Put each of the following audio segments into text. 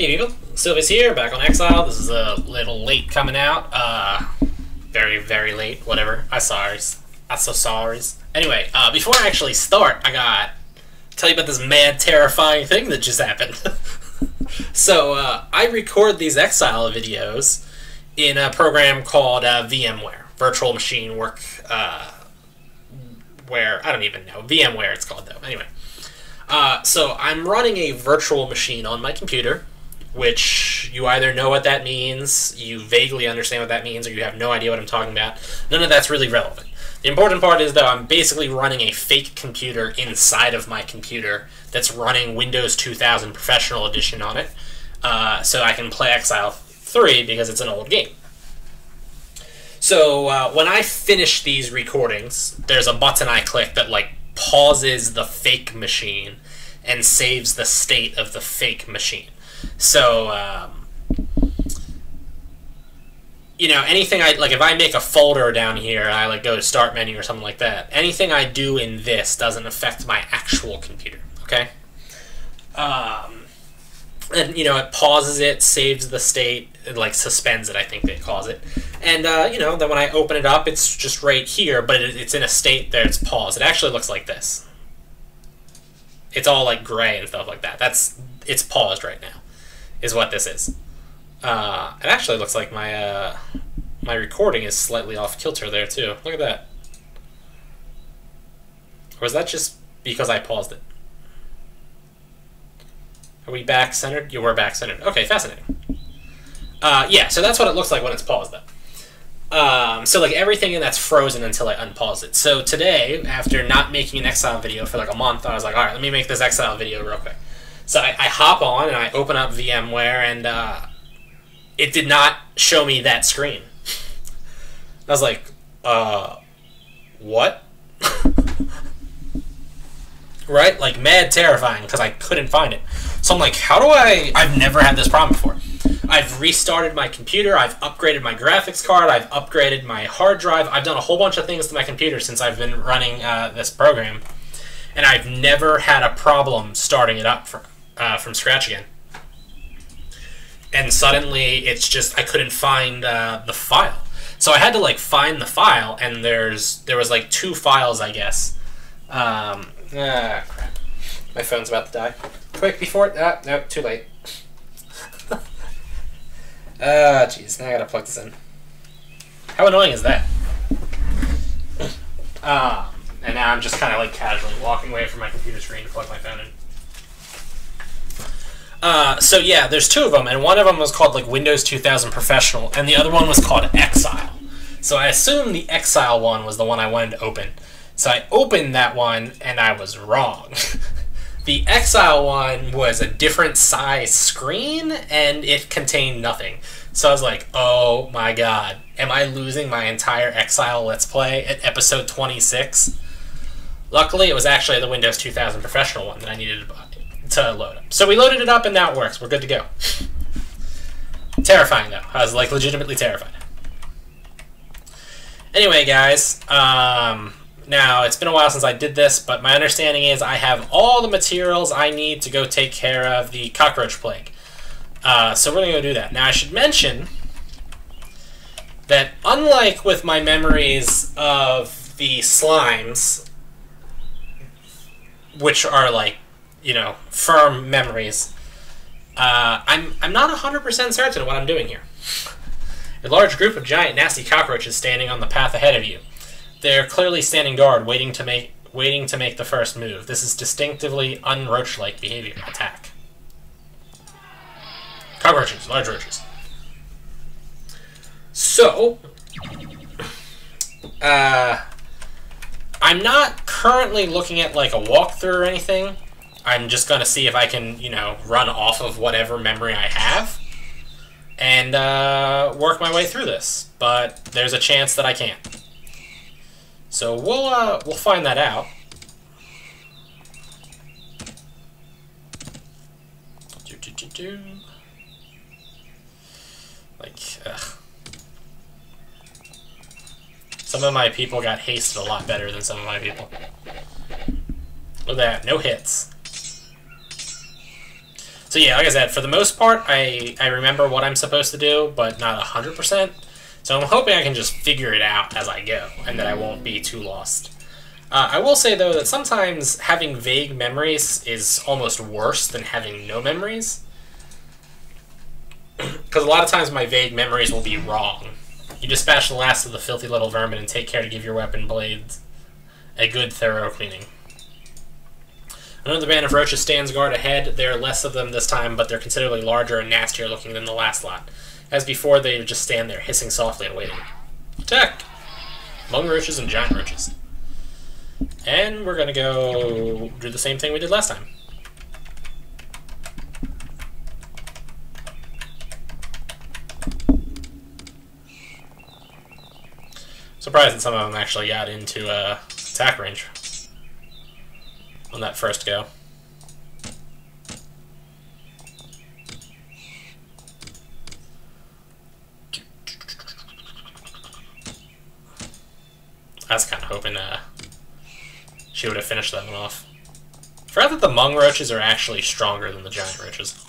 Hey people, Sylvia's here, back on Exile. This is a little late coming out. Very, very late, whatever. I'm so sorry. Anyway, before I actually start, I got to tell you about this mad, terrifying thing that just happened. So, I record these Exile videos in a program called VMware, Virtual Machine Work, where, I don't even know, VMware it's called though. Anyway, so I'm running a virtual machine on my computer, which you either know what that means, you vaguely understand what that means, or you have no idea what I'm talking about. None of that's really relevant. The important part is, though, I'm basically running a fake computer inside of my computer that's running Windows 2000 Professional Edition on it, so I can play Exile 3 because it's an old game. So when I finish these recordings, there's a button I click that like pauses the fake machine and saves the state of the fake machine. So, you know, anything if I make a folder down here and I like go to start menu or something like that, anything I do in this doesn't affect my actual computer, okay? And, you know, it pauses it, saves the state, it like suspends it, I think they calls it. And, you know, then when I open it up, it's just right here, but it's in a state there, it's paused. It actually looks like this. It's all like gray and stuff like that. It's paused right now, is what this is. It actually looks like my my recording is slightly off kilter there too. Look at that. Or is that just because I paused it? Are we back centered? You were back centered. Okay, fascinating. Yeah, so that's what it looks like when it's paused though. So like everything in that's frozen until I unpause it. So today, after not making an Exile video for like a month, I was like, all right, let me make this Exile video real quick. So I hop on and I open up VMware, and it did not show me that screen. I was like, what? Right? Like, mad terrifying, because I couldn't find it. So I'm like, how do I've never had this problem before. I've restarted my computer, I've upgraded my graphics card, I've upgraded my hard drive, I've done a whole bunch of things to my computer since I've been running this program, and I've never had a problem starting it up from scratch again. And suddenly, it's just, I couldn't find the file. So I had to like find the file, and there was like 2 files, I guess. Crap. My phone's about to die. Quick, before it... no, too late. Jeez, now I gotta plug this in. How annoying is that? And now I'm just kind of like casually walking away from my computer screen to plug my phone in. So yeah, there's 2 of them, and one of them was called like Windows 2000 Professional, and the other one was called Exile. So I assume the Exile one was the one I wanted to open. So I opened that one, and I was wrong. The Exile one was a different size screen, and it contained nothing. So I was like, oh my god, am I losing my entire Exile Let's Play at episode 26? Luckily, it was actually the Windows 2000 Professional one that I needed to load up. So we loaded it up, and now it works. We're good to go. Terrifying, though. I was, like, legitimately terrified. Anyway, guys, now, it's been a while since I did this, but my understanding is I have all the materials I need to go take care of the cockroach plague. So we're going to go do that. Now, I should mention that unlike with my memories of the slimes, which are like, you know, firm memories, I'm not 100% certain what I'm doing here. A large group of giant nasty cockroaches standing on the path ahead of you. They're clearly standing guard, waiting to make the first move. This is distinctively un-roach-like behavior. Attack. Cockroaches, large roaches. So, I'm not currently looking at like a walkthrough or anything. I'm just gonna see if I can, you know, run off of whatever memory I have and work my way through this. But there's a chance that I can't. So we'll find that out. Like, some of my people got hasted a lot better than some of my people. Look at that, no hits. So yeah, like I said, for the most part, I remember what I'm supposed to do, but not 100%. So I'm hoping I can just figure it out as I go, and that I won't be too lost. I will say, though, that sometimes having vague memories is almost worse than having no memories. Because a lot of times my vague memories will be wrong. You dispatch the last of the filthy little vermin and take care to give your weapon blades a good thorough cleaning. Another band of roaches stands guard ahead. There are less of them this time, but they're considerably larger and nastier looking than the last lot. As before, they just stand there, hissing softly and waiting. Attack! Mung roaches and giant roaches. And we're gonna go do the same thing we did last time. Surprised that some of them actually got into attack range on that first go. I was kind of hoping she would have finished that one off. I forgot that the Mung roaches are actually stronger than the giant roaches.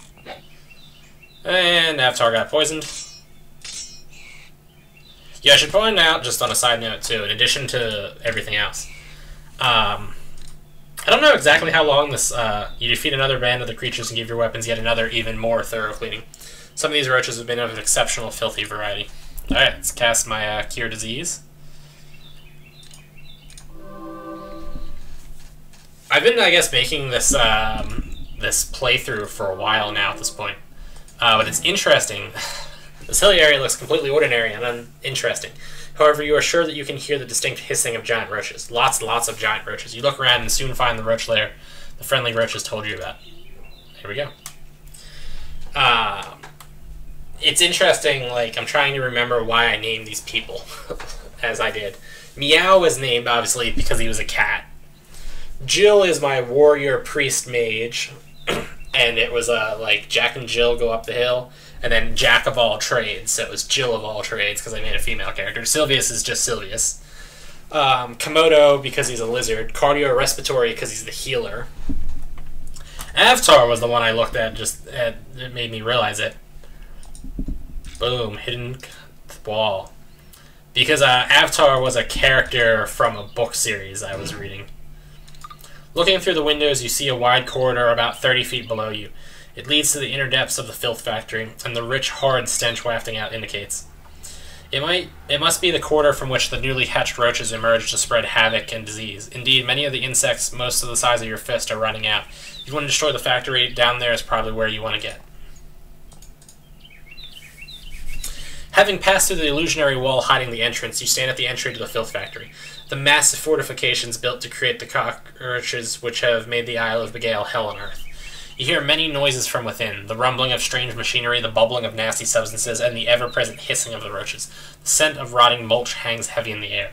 And Avatar got poisoned. Yeah, I should point out, just on a side note too, in addition to everything else, I don't know exactly how long this, you defeat another band of the creatures and give your weapons yet another, even more thorough cleaning. Some of these roaches have been of an exceptional filthy variety. Alright, let's cast my Cure Disease. I've been, I guess, making this, this playthrough for a while now at this point. But it's interesting. This hilly area looks completely ordinary and uninteresting. However, you are sure that you can hear the distinct hissing of giant roaches. Lots and lots of giant roaches. You look around and soon find the roach lair the friendly roaches told you about. Here we go. It's interesting, like, I'm trying to remember why I named these people as I did. Meow was named, obviously, because he was a cat. Jill is my warrior priest mage, and it was, like, Jack and Jill go up the hill. And then Jack of all trades, so it was Jill of all trades because I made a female character. Sylvius is just Sylvius. Komodo because he's a lizard. Cardiorespiratory because he's the healer. Avatar was the one I looked at, it made me realize it. Boom, hidden wall. Because Avatar was a character from a book series I was reading. Looking through the windows, you see a wide corridor about 30 feet below you. It leads to the inner depths of the filth factory, and the rich, horrid stench wafting out indicates. It must be the corridor from which the newly hatched roaches emerge to spread havoc and disease. Indeed, many of the insects, most of the size of your fist, are running out. If you want to destroy the factory, down there is probably where you want to get. Having passed through the illusionary wall hiding the entrance, you stand at the entry to the filth factory. The massive fortifications built to create the cockroaches which have made the Isle of Begale hell on earth. You hear many noises from within, the rumbling of strange machinery, the bubbling of nasty substances, and the ever-present hissing of the roaches. The scent of rotting mulch hangs heavy in the air.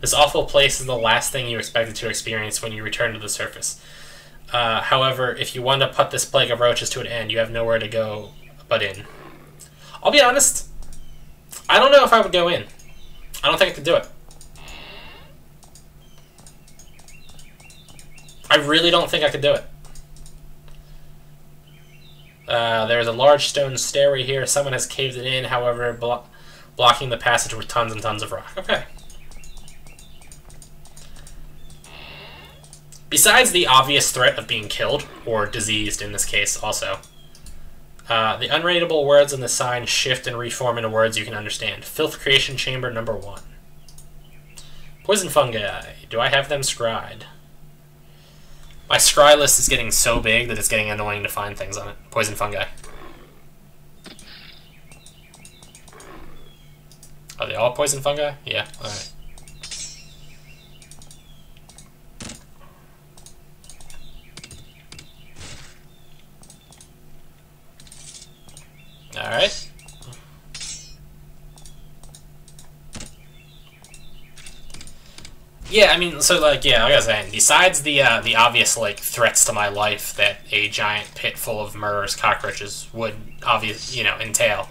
This awful place is the last thing you expected to experience when you return to the surface. However, if you want to put this plague of roaches to an end, you have nowhere to go but in. I'll be honest, I don't know if I would go in. I don't think I could do it. I really don't think I could do it. There's a large stone stairway here. Someone has caved it in, however, blocking the passage with tons and tons of rock. Okay. Besides the obvious threat of being killed, or diseased in this case also, the unreadable words on the sign shift and reform into words you can understand. Filth Creation Chamber number 1. Poison fungi. Do I have them scryed? My scry list is getting so big that it's getting annoying to find things on it. Poison fungi. Are they all poison fungi? Yeah, alright. Alright. Yeah, I mean, so, like, yeah, like I was saying, besides the obvious, like, threats to my life that a giant pit full of murderous cockroaches would, entail,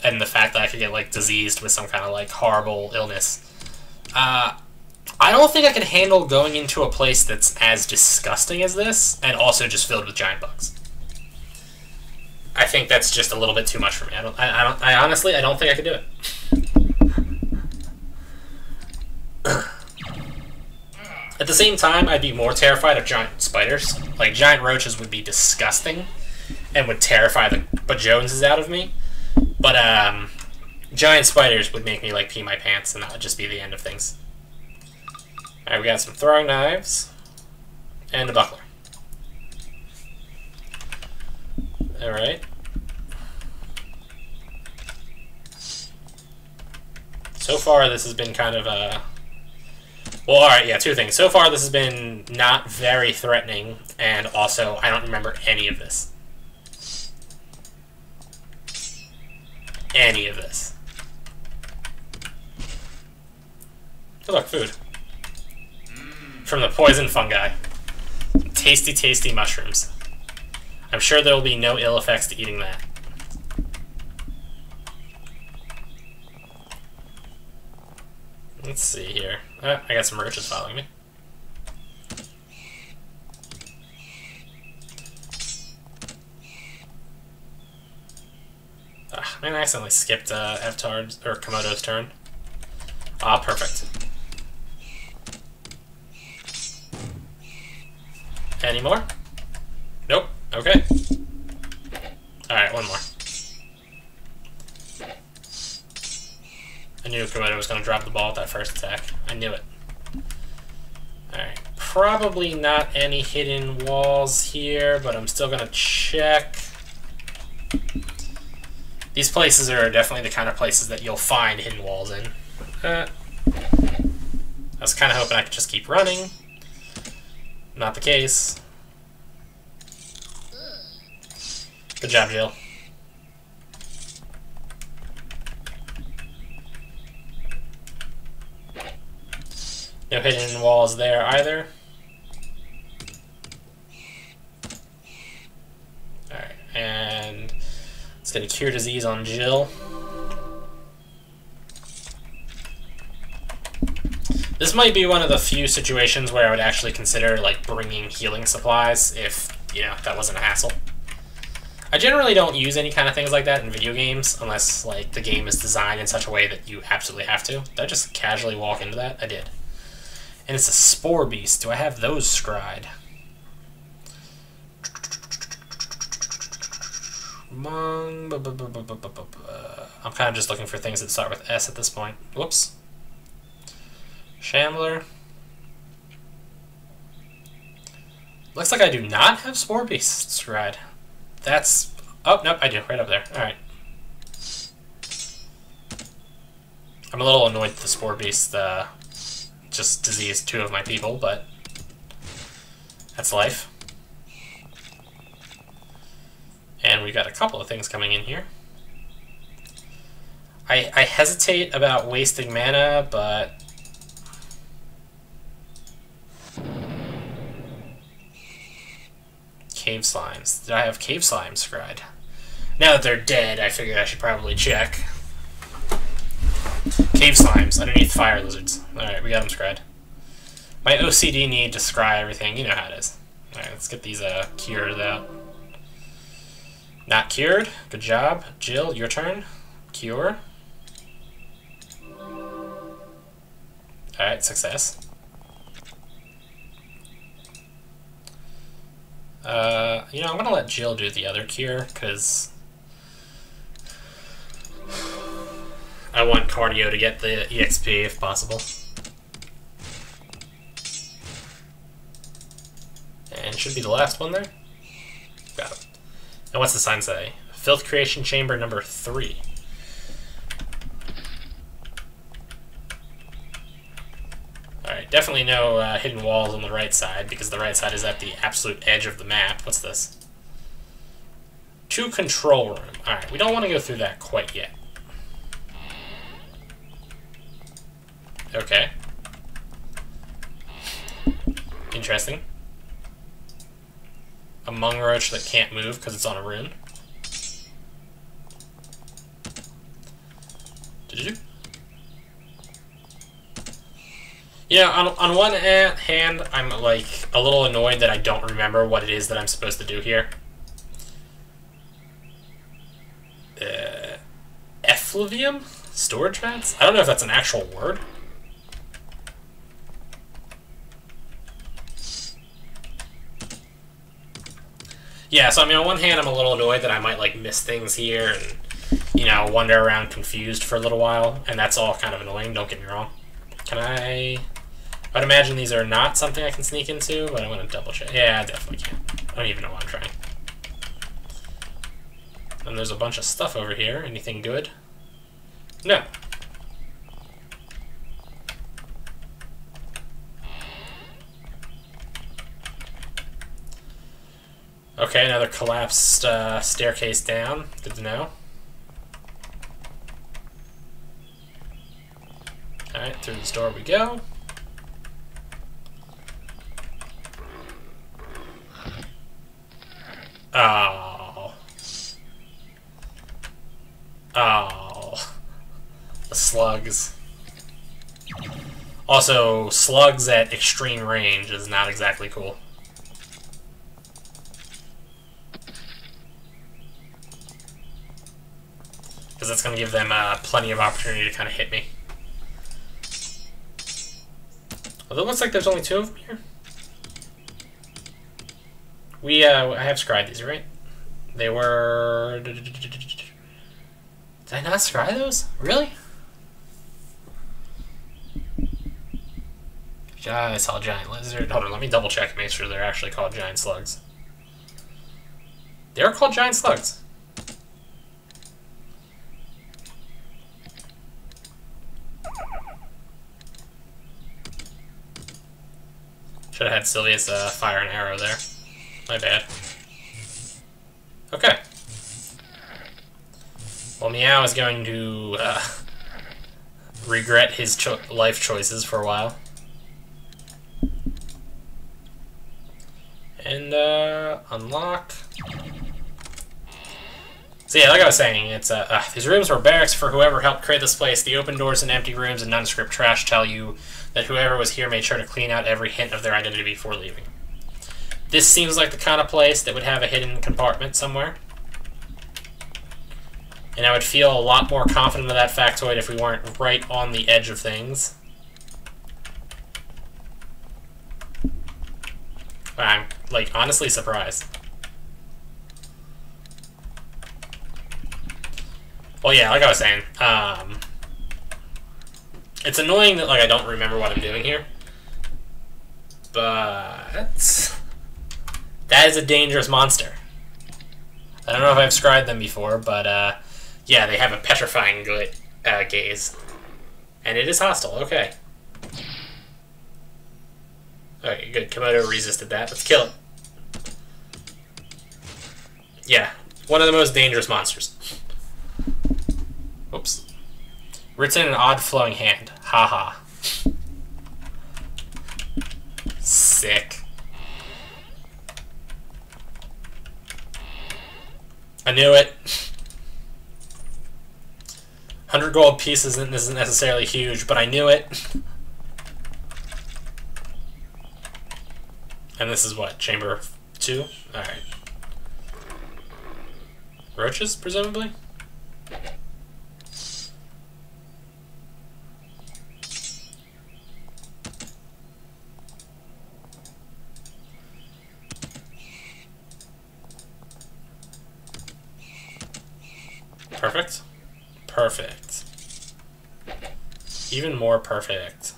and the fact that I could get, like, diseased with some kind of, like, horrible illness, I don't think I could handle going into a place that's as disgusting as this, and also just filled with giant bugs. I think that's just a little bit too much for me. I honestly, I don't think I could do it. At the same time, I'd be more terrified of giant spiders. Like, giant roaches would be disgusting and would terrify the bejoneses out of me. But, giant spiders would make me, like, pee my pants, and that would just be the end of things. Alright, we got some throwing knives and a buckler. Alright. So far, this has been kind of a... Well, alright, yeah, two things. So far, this has been not very threatening, and also, I don't remember any of this. Any of this. Oh, look, food. From the poison fungi. Tasty, tasty mushrooms. I'm sure there will be no ill effects to eating that. Let's see here. I got some roaches following me. Man, I accidentally skipped Evtard's or Komodo's turn. Ah, perfect. Any more? Nope. Okay. Alright, one more. I knew Komodo was going to drop the ball with that first attack. I knew it. Alright. Probably not any hidden walls here, but I'm still going to check. These places are definitely the kind of places that you'll find hidden walls in. I was kind of hoping I could just keep running. Not the case. Good job, Jill. No hidden walls there either. Alright, and let's get a cure disease on Jill. This might be one of the few situations where I would actually consider, like, bringing healing supplies if, you know, that wasn't a hassle. I generally don't use any kind of things like that in video games unless, like, the game is designed in such a way that you absolutely have to. Did I just casually walk into that? I did. And it's a spore beast. Do I have those scryed? I'm kind of just looking for things that start with S at this point. Whoops. Shambler. Looks like I do not have spore beasts scryed. That's... Oh, nope, I do. Right up there. Alright. I'm a little annoyed that the spore beast just diseased two of my people, but that's life. And we got a couple of things coming in here. I hesitate about wasting mana, but... Cave slimes. Did I have cave slimes scryed? Now that they're dead, I figured I should probably check. Cave slimes underneath fire lizards. Alright, we got them scryed. My OCD need to scry everything. You know how it is. Alright, let's get these cures out. Not cured. Good job. Jill, your turn. Cure. Alright, success. You know, I'm gonna let Jill do the other cure, because I want cardio to get the EXP if possible. And should be the last one there. Got it. And what's the sign say? Filth Creation Chamber number 3. Alright, definitely no hidden walls on the right side, because the right side is at the absolute edge of the map. What's this? To control room. Alright, we don't want to go through that quite yet. Okay. Interesting. A mung roach that can't move because it's on a rune. Did you? You know, on one hand, I'm like a little annoyed that I don't remember what it is that I'm supposed to do here. Effluvium? Storage vats? I don't know if that's an actual word. Yeah, so I mean, on one hand, I'm a little annoyed that I might, like, miss things here and, you know, wander around confused for a little while, and that's all kind of annoying, don't get me wrong. Can I... I'd imagine these are not something I can sneak into, but I want to double check. Yeah, I definitely can. I don't even know why I'm trying. And there's a bunch of stuff over here. Anything good? No. Okay, another collapsed staircase down. Good to know. Alright, through this door we go. Oh. Oh. The slugs. Also, slugs at extreme range is not exactly cool. Because that's going to give them plenty of opportunity to kind of hit me. Although it looks like there's only 2 of them here. I have scryed these, right? They were... Did I not scry those? Really? I saw a giant lizard. Hold on, let me double check and make sure they're actually called giant slugs. They're called giant slugs. Should have had Sylvia's fire and arrow there. My bad. Okay. Well, Meow is going to regret his life choices for a while. And unlock. So yeah, like I was saying, it's these rooms were barracks for whoever helped create this place. The open doors and empty rooms and nondescript trash tell you that whoever was here made sure to clean out every hint of their identity before leaving. This seems like the kind of place that would have a hidden compartment somewhere. And I would feel a lot more confident of that factoid if we weren't right on the edge of things. I'm, like, honestly surprised. Well, yeah, like I was saying, it's annoying that, like, I don't remember what I'm doing here. But that is a dangerous monster. I don't know if I've scryed them before, but, yeah, they have a petrifying gaze. And it is hostile, okay. Okay, good. Komodo resisted that. Let's kill it. Yeah, one of the most dangerous monsters. Oops. Written in an odd flowing hand. Haha. Sick. I knew it. 100 gold pieces isn't necessarily huge, but I knew it. And this is what? Chamber 2? Alright. Roaches, presumably? Perfect. Perfect. Even more perfect.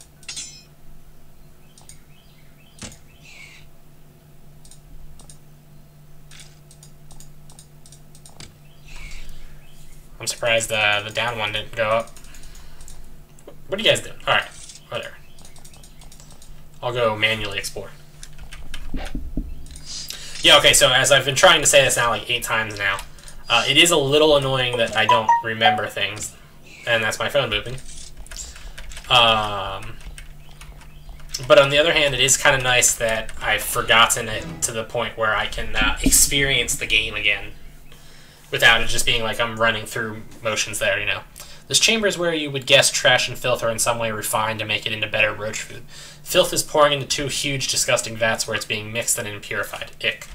I'm surprised the down one didn't go up. What are you guys doing? Alright, whatever. I'll go manually explore. Yeah, okay, so as I've been trying to say this now like 8 times now, it is a little annoying that I don't remember things. And that's my phone booping. But on the other hand, it is kind of nice that I've forgotten it to the point where I can experience the game again without it just being like I'm running through motions there, you know. This chamber is where you would guess trash and filth are in some way refined to make it into better roach food. Filth is pouring into 2 huge, disgusting vats where it's being mixed and then purified. Ick.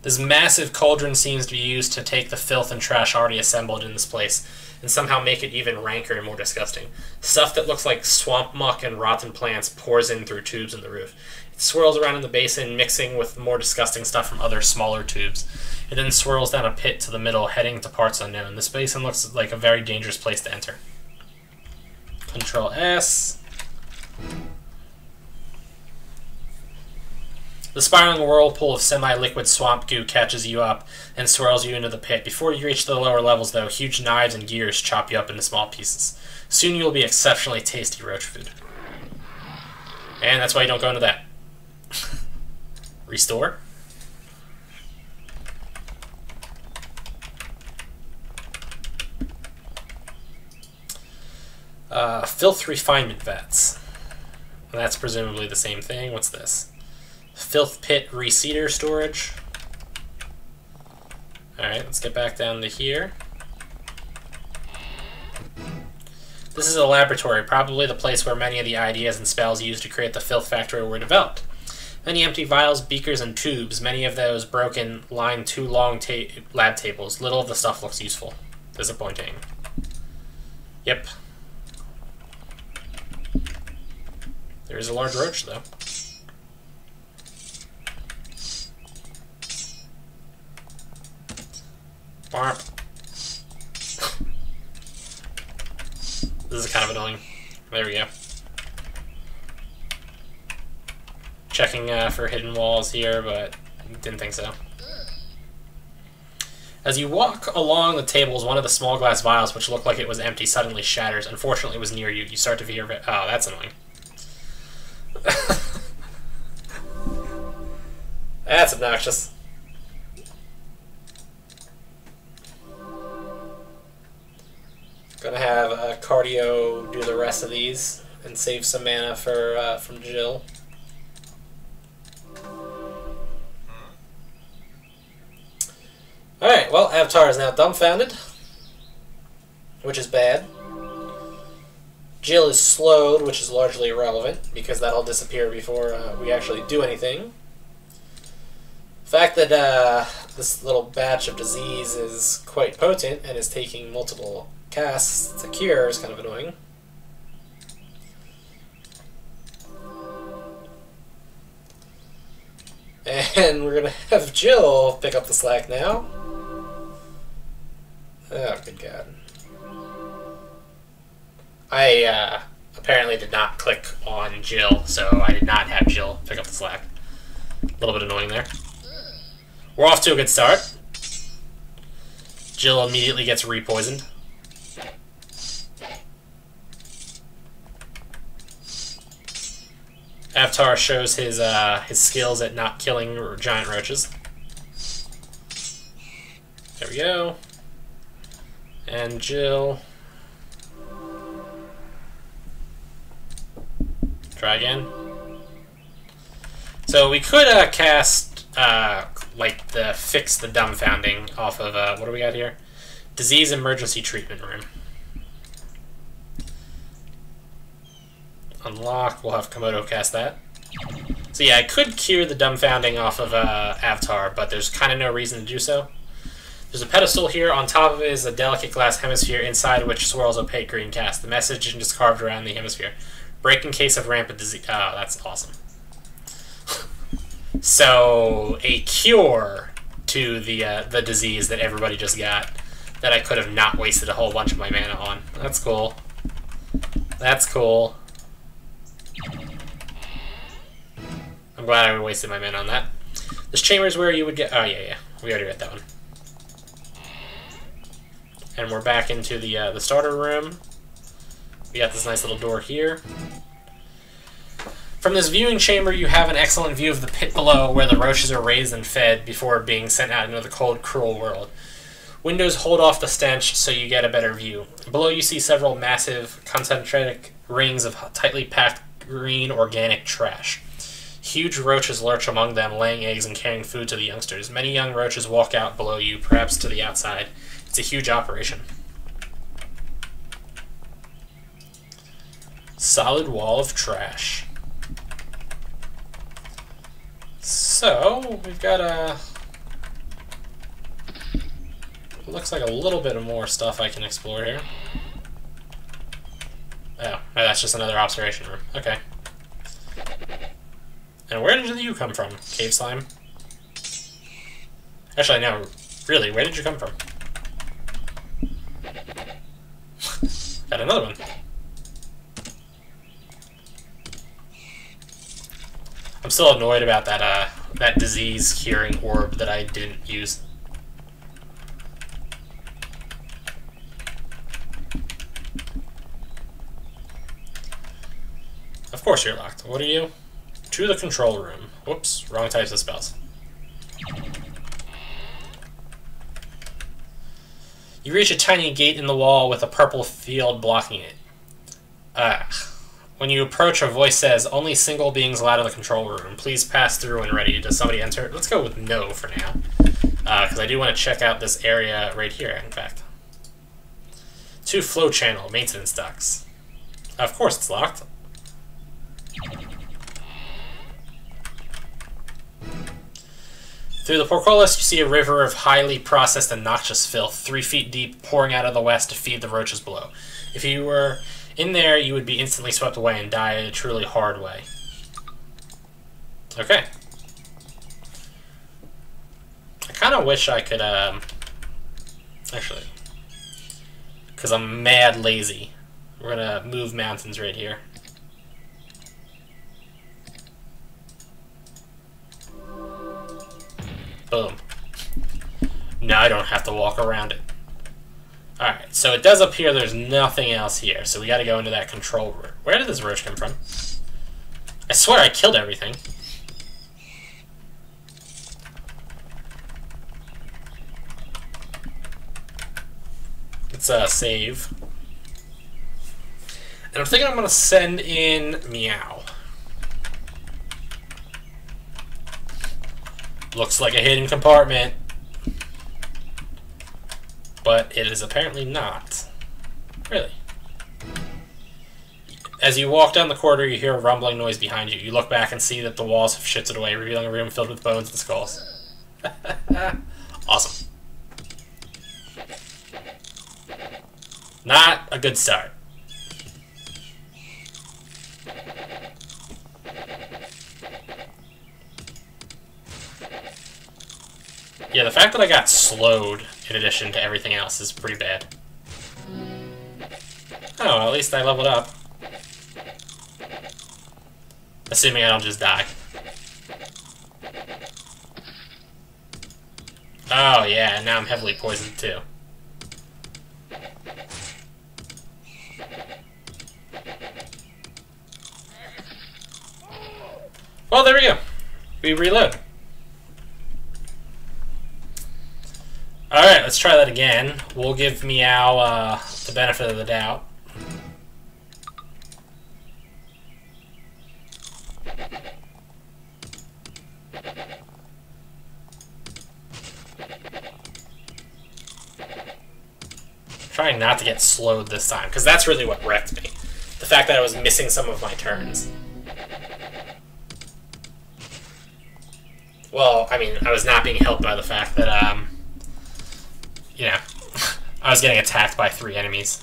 This massive cauldron seems to be used to take the filth and trash already assembled in this place and somehow make it even ranker and more disgusting. Stuff that looks like swamp muck and rotten plants pours in through tubes in the roof. It swirls around in the basin, mixing with more disgusting stuff from other smaller tubes. It then swirls down a pit to the middle, heading to parts unknown. This basin looks like a very dangerous place to enter. Control S. The spiraling whirlpool of semi-liquid swamp goo catches you up and swirls you into the pit. Before you reach the lower levels, though, huge knives and gears chop you up into small pieces. Soon you will be exceptionally tasty roach food. And that's why you don't go into that. Restore. Filth refinement vats. That's presumably the same thing. What's this? Filth pit reseeder storage. Alright, let's get back down to here. This is a laboratory, probably the place where many of the ideas and spells used to create the filth factory were developed. Many empty vials, beakers, and tubes, many of those broken, line 2 long lab tables. Little of the stuff looks useful. Disappointing. Yep. There's a large roach, though. Barp. This is kind of annoying. There we go. Checking for hidden walls here, but didn't think so. As you walk along the tables, one of the small glass vials, which looked like it was empty, suddenly shatters. Unfortunately, it was near you. You start to hear... Oh, that's annoying. That's obnoxious. Gonna have Cardio do the rest of these and save some mana for from Jill. Alright, well, Avatar is now dumbfounded, which is bad. Jill is slowed, which is largely irrelevant, because that'll disappear before we actually do anything. The fact that this little batch of disease is quite potent and is taking multiple casts to cure is kind of annoying. And we're going to have Jill pick up the slack now. Oh, good God. I apparently did not click on Jill, so I did not have Jill pick up the slack. A little bit annoying there. We're off to a good start. Jill immediately gets repoisoned. Avatar shows his skills at not killing giant roaches. There we go. And Jill. Try again. So we could cast like fix the dumbfounding off of what do we got here? Disease emergency treatment room. Unlock. We'll have Komodo cast that. So yeah, I could cure the dumbfounding off of Avatar, but there's kind of no reason to do so. There's a pedestal here. On top of it is a delicate glass hemisphere, inside which swirls opaque green cast. The message is just carved around the hemisphere. Break in case of rampant disease. Oh, that's awesome. So, a cure to the disease that everybody just got that I could have not wasted a whole bunch of my mana on. That's cool. That's cool. I'm glad I wasted my mana on that. This chamber is where you would get... Oh, yeah. We already read that one. And we're back into the starter room. We got this nice little door here. From this viewing chamber, you have an excellent view of the pit below, where the roaches are raised and fed before being sent out into the cold, cruel world. Windows hold off the stench, so you get a better view. Below you see several massive, concentric rings of tightly packed green organic trash. Huge roaches lurch among them, laying eggs and carrying food to the youngsters. Many young roaches walk out below you, perhaps to the outside. It's a huge operation. Solid wall of trash. So, we've got looks like a little bit of more stuff I can explore here. Oh, that's just another observation room. Okay. And where did you come from, cave slime? Actually, no. Really, where did you come from? Got another one. I'm still annoyed about that that disease curing orb that I didn't use. Of course you're locked. What are you? To the control room. Whoops, wrong types of spells. You reach a tiny gate in the wall with a purple field blocking it. When you approach, a voice says, "Only single beings allowed in the control room. Please pass through when ready." Does somebody enter? Let's go with no for now. Because I do want to check out this area right here, in fact. To flow channel, maintenance ducts. Of course it's locked. Through the portcullis, you see a river of highly processed and noxious filth, 3 feet deep, pouring out of the west to feed the roaches below. If you were in there, you would be instantly swept away and die a truly hard way. Okay. I kind of wish I could, actually, because I'm mad lazy. We're going to move mountains right here. Boom. Now I don't have to walk around it. Alright, so it does appear there's nothing else here, so we gotta go into that control room. Where did this roach come from? I swear I killed everything. Let's save. And I'm thinking I'm gonna send in Meow. Looks like a hidden compartment. But it is apparently not. Really. As you walk down the corridor, you hear a rumbling noise behind you. You look back and see that the walls have shifted away, revealing a room filled with bones and skulls. Awesome. Not a good start. Yeah, the fact that I got slowed in addition to everything else is pretty bad. Oh, well, at least I leveled up. Assuming I don't just die. Oh, yeah, and now I'm heavily poisoned, too. Well, there we go. We reload. Alright, let's try that again. We'll give Meow the benefit of the doubt. Trying not to get slowed this time, because that's really what wrecked me. The fact that I was missing some of my turns. Well, I mean, I was not being helped by the fact that, you know, I was getting attacked by 3 enemies.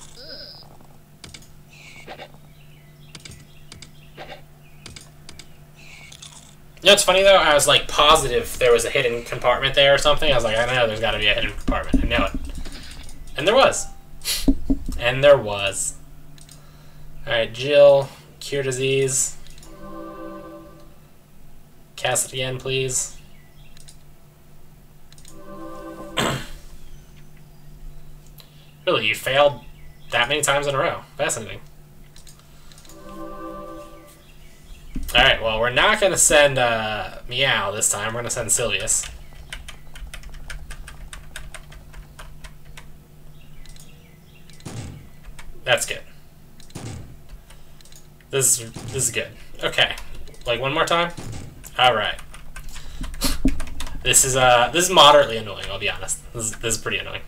You know what's funny, though? I was, like, positive there was a hidden compartment there or something. I was like, I know there's got to be a hidden compartment. I know it. And there was. And there was. Alright, Jill. Cure disease. Cast it again, please. Really, you failed that many times in a row. Fascinating. Alright, well, we're not going to send Meow this time. We're going to send Sylvius. That's good. This is good. Okay. Like, one more time? Alright. This is moderately annoying, I'll be honest. This is pretty annoying.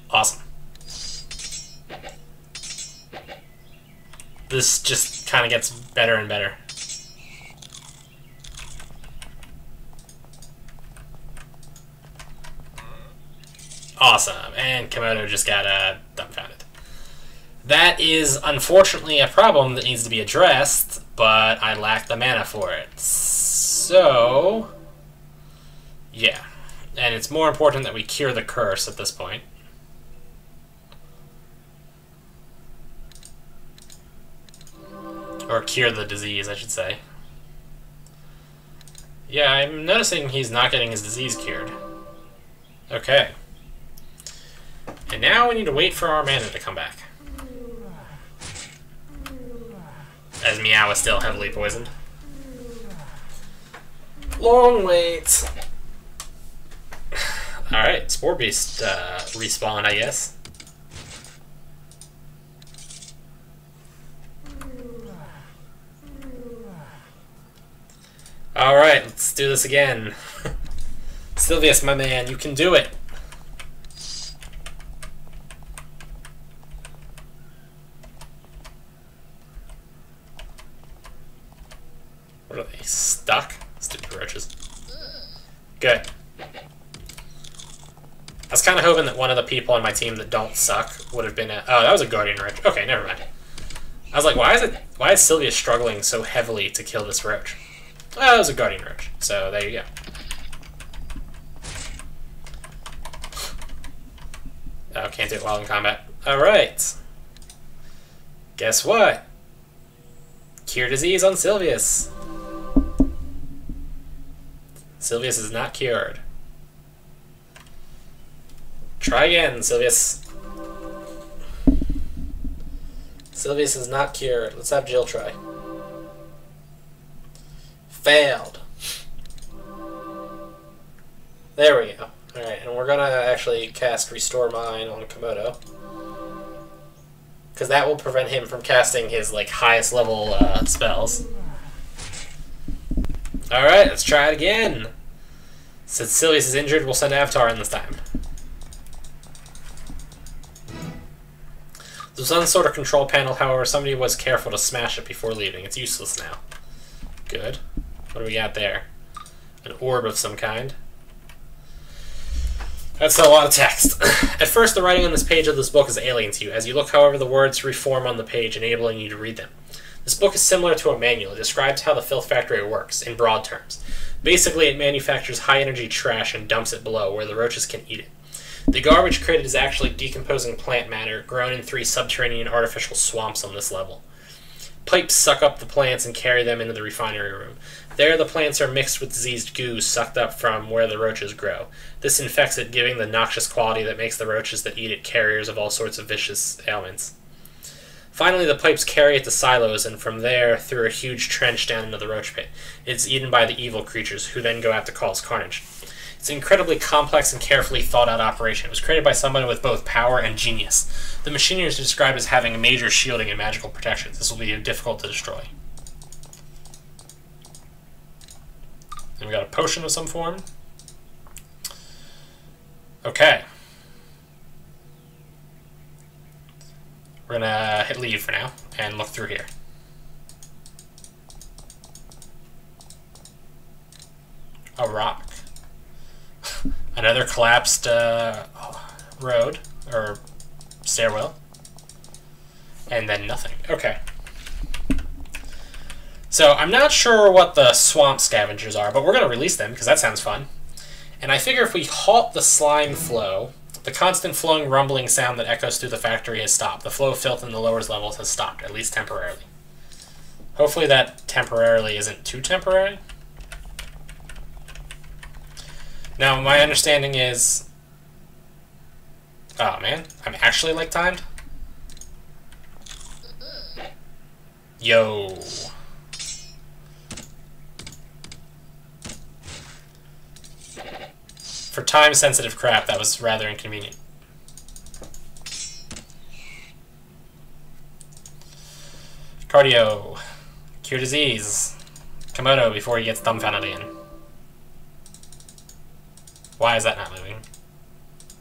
Awesome. This just kind of gets better and better. Awesome, and Komodo just got dumbfounded. That is unfortunately a problem that needs to be addressed, but I lack the mana for it. So, yeah. And it's more important that we cure the curse at this point. Or cure the disease, I should say. Yeah, I'm noticing he's not getting his disease cured. Okay. And now we need to wait for our mana to come back. As Meow is still heavily poisoned. Long wait. Alright, Spore Beast respawn, I guess. Alright, let's do this again. Sylvius, my man, you can do it. What are they, stuck? Stupid roaches. Good. I was kind of hoping that one of the people on my team that don't suck would have been a... Oh, that was a Guardian Roach. Okay, never mind. I was like, why is Sylvia struggling so heavily to kill this roach? Oh, it was a Guardian Roach. So, there you go. Oh, can't do it while in combat. Alright. Guess what? Cure disease on Sylvius. Sylvius is not cured. Try again, Sylvius. Sylvius is not cured. Let's have Jill try. Failed. There we go. Alright, and we're gonna actually cast Restore Mine on Komodo. Because that will prevent him from casting his, like, highest level spells. Alright, let's try it again. Since Sylvius is injured, we'll send Avatar in this time. There's some sort of control panel, however, somebody was careful to smash it before leaving. It's useless now. Good. What do we got there? An orb of some kind. That's a lot of text. At first, the writing on this page of this book is alien to you. As you look, however, the words reform on the page, enabling you to read them. This book is similar to a manual. It describes how the filth factory works, in broad terms. Basically, it manufactures high-energy trash and dumps it below, where the roaches can eat it. The garbage created is actually decomposing plant matter, grown in 3 subterranean artificial swamps on this level. Pipes suck up the plants and carry them into the refinery room. There, the plants are mixed with diseased goo sucked up from where the roaches grow. This infects it, giving the noxious quality that makes the roaches that eat it carriers of all sorts of vicious ailments. Finally, the pipes carry it to silos, and from there, through a huge trench down into the roach pit. It's eaten by the evil creatures, who then go out to cause carnage. It's an incredibly complex and carefully thought-out operation. It was created by someone with both power and genius. The machinery is described as having major shielding and magical protections. This will be difficult to destroy. And we got a potion of some form. Okay. We're gonna hit leave for now and look through here. A rock. Another collapsed road or stairwell. And then nothing. Okay. So I'm not sure what the swamp scavengers are, but we're going to release them because that sounds fun. And I figure if we halt the slime flow, the constant flowing rumbling sound that echoes through the factory has stopped. The flow of filth in the lower levels has stopped, at least temporarily. Hopefully that temporarily isn't too temporary. Now, my understanding is... Oh, man. I'm actually, like, timed? Yo. For time-sensitive crap, that was rather inconvenient. Cardio. Cure disease. Komodo before he gets dumbfounded again. Why is that not moving?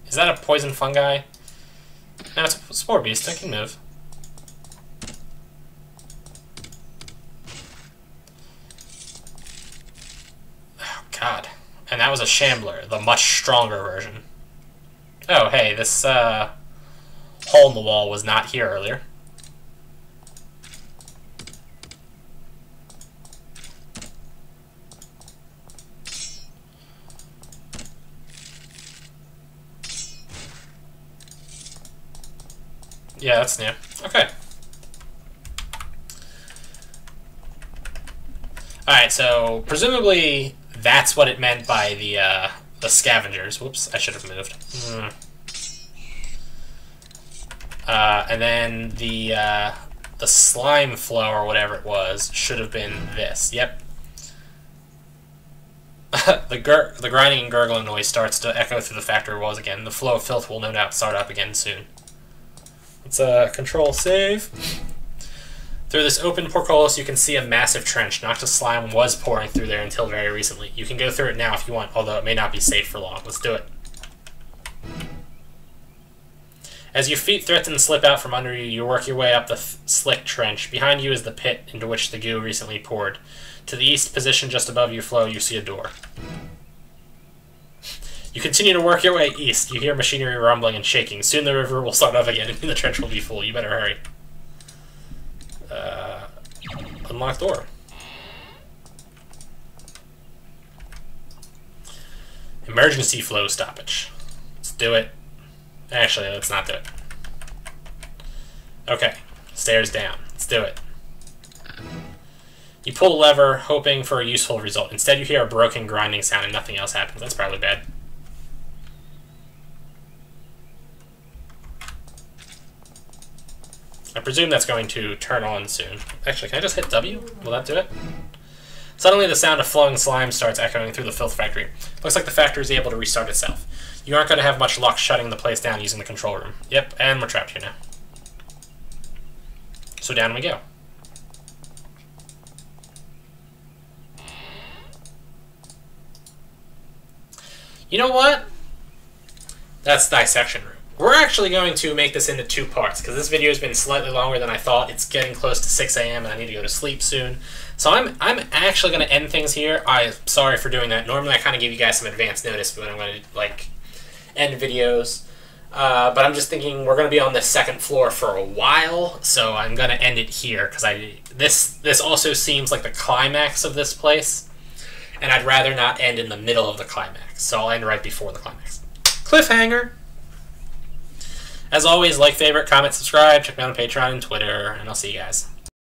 Is that a poison fungi? No, it's a spore beast. I can move. that was a Shambler, the much stronger version. Oh, hey, this hole in the wall was not here earlier. Yeah, that's new. Okay. Alright, so presumably that's what it meant by the scavengers. Whoops, I should have moved. And then the slime flow or whatever it was should have been this. Yep. The grinding and gurgling noise starts to echo through the factory walls again. The flow of filth will no doubt start up again soon. Let's control save. Through this open portcullis, you can see a massive trench. Noxious slime was pouring through there until very recently. You can go through it now if you want, although it may not be safe for long. Let's do it. As your feet threaten to slip out from under you, you work your way up the slick trench. Behind you is the pit into which the goo recently poured. To the east, positioned just above your flow, you see a door. You continue to work your way east. You hear machinery rumbling and shaking. Soon the river will start up again and the trench will be full. You better hurry. Unlock door. Emergency flow stoppage. Let's do it. Actually, let's not do it. Okay. Stairs down. Let's do it. You pull the lever, hoping for a useful result. Instead, you hear a broken grinding sound and nothing else happens. That's probably bad. I presume that's going to turn on soon. Actually, can I just hit W? Will that do it? Suddenly, the sound of flowing slime starts echoing through the filth factory. Looks like the factory is able to restart itself. You aren't going to have much luck shutting the place down using the control room. Yep, and we're trapped here now. So down we go. You know what? That's dissection room. We're actually going to make this into 2 parts, because this video has been slightly longer than I thought. It's getting close to 6 a.m. and I need to go to sleep soon. So I'm actually going to end things here. I'm sorry for doing that. Normally I kind of give you guys some advance notice when I'm going to like end videos. But I'm just thinking we're going to be on the 2nd floor for a while, so I'm going to end it here, because this also seems like the climax of this place, and I'd rather not end in the middle of the climax, so I'll end right before the climax. Cliffhanger! As always, like, favorite, comment, subscribe, check me out on Patreon and Twitter, and I'll see you guys.